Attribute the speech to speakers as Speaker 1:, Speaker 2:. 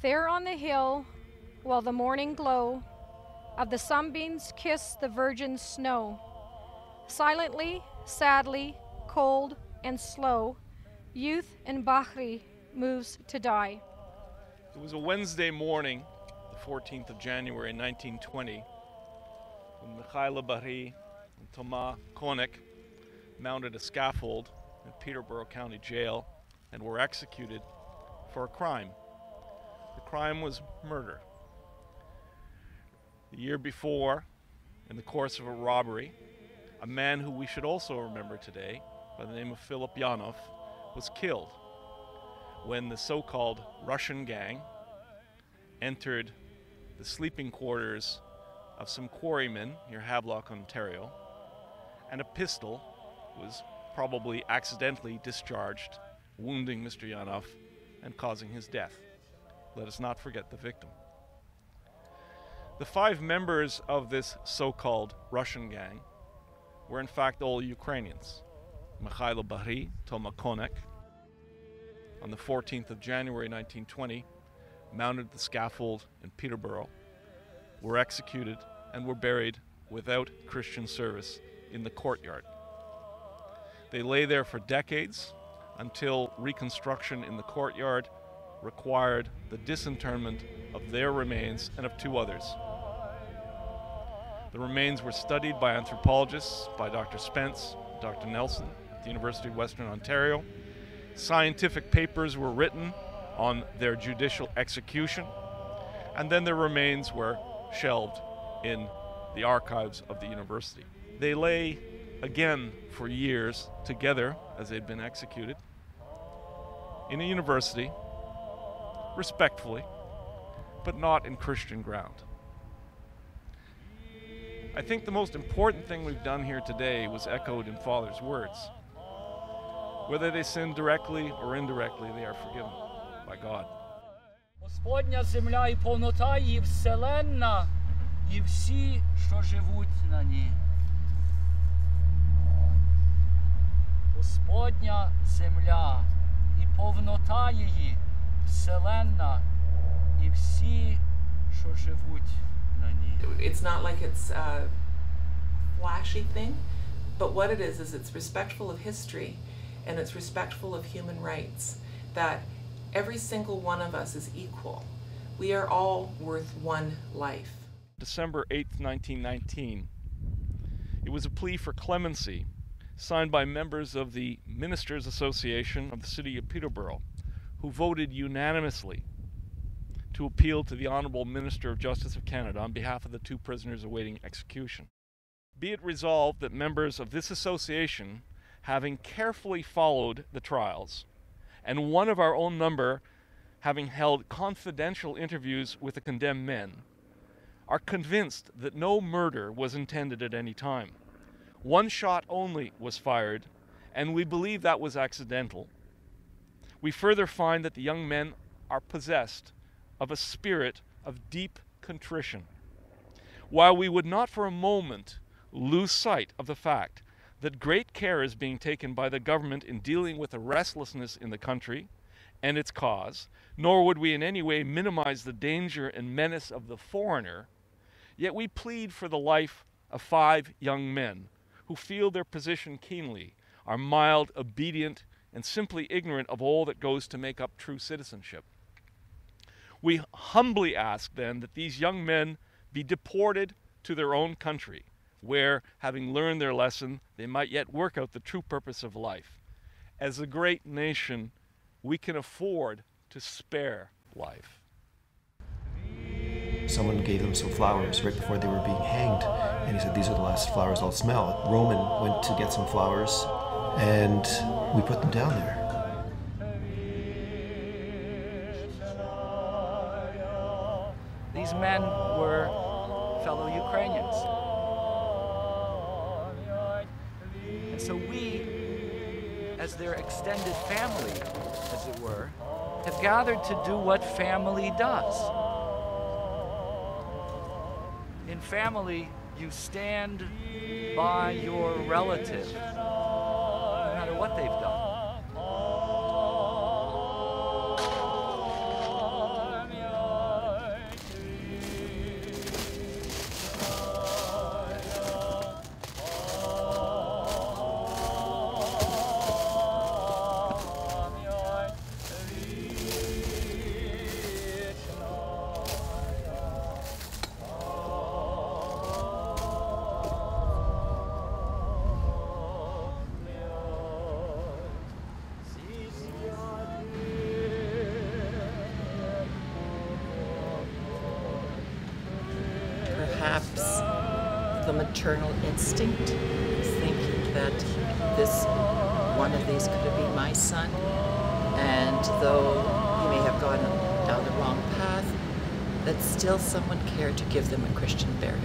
Speaker 1: There on the hill, while the morning glow of the sunbeams kiss the virgin snow, silently, sadly, cold and slow, youth in Bahry moves to die.
Speaker 2: It was a Wednesday morning, the 14th of January 1920, when Bahry and Konyk mounted a scaffold in Peterborough County Jail and were executed for a crime. The crime was murder. The year before, in the course of a robbery, a man who we should also remember today, by the name of Filip Yanoff, was killed when the so-called Russian gang entered the sleeping quarters of some quarrymen near Havelock, Ontario, and a pistol was probably accidentally discharged, wounding Mr. Yanoff and causing his death. Let us not forget the victim. The 5 members of this so-called Russian gang were in fact all Ukrainians. Bahry, Konyk, on the 14th of January 1920, mounted the scaffold in Peterborough, were executed, and were buried without Christian service in the courtyard. They lay there for decades until reconstruction in the courtyard required the disinterment of their remains and of 2 others. The remains were studied by anthropologists, by Dr. Spence, Dr. Nelson at the University of Western Ontario. Scientific papers were written on their judicial execution, and then their remains were shelved in the archives of the university. They lay again for years together as they'd been executed in a university, respectfully, but not in Christian ground. I think the most important thing we've done here today was echoed in Father's words. Whether they sin directly or indirectly, they are forgiven by God.
Speaker 3: Господня земля і повнота її вселенна, і всі, що живуть на ній. Господня земля і повнота її вселенна, і всі, що живуть на ній.
Speaker 4: It's not like it's a flashy thing, but what it is it's respectful of history and it's respectful of human rights, that every single one of us is equal. We are all worth one life.
Speaker 2: December 8th, 1919, it was a plea for clemency signed by members of the Ministers' Association of the City of Peterborough, who voted unanimously to appeal to the Honourable Minister of Justice of Canada on behalf of the 2 prisoners awaiting execution. Be it resolved that members of this association, having carefully followed the trials, and one of our own number having held confidential interviews with the condemned men, are convinced that no murder was intended at any time. 1 shot only was fired, and we believe that was accidental. We further find that the young men are possessed of a spirit of deep contrition. While we would not for a moment lose sight of the fact that great care is being taken by the government in dealing with the restlessness in the country and its cause, nor would we in any way minimize the danger and menace of the foreigner, yet we plead for the life of 5 young men who feel their position keenly, are mild, obedient, and simply ignorant of all that goes to make up true citizenship. We humbly ask then that these young men be deported to their own country, where, having learned their lesson, they might yet work out the true purpose of life. As a great nation, we can afford to spare life.
Speaker 5: Someone gave them some flowers right before they were being hanged, and he said, "These are the last flowers I'll smell." Roman went to get some flowers, and we put them down there.
Speaker 3: These men were fellow Ukrainians. And so we, as their extended family, as it were, have gathered to do what family does. In family, you stand by your relative, no matter what they've done.
Speaker 6: maternal instinct, thinking that one of these could have been my son, and though he may have gone down the wrong path, that still someone cared to give them a Christian burial.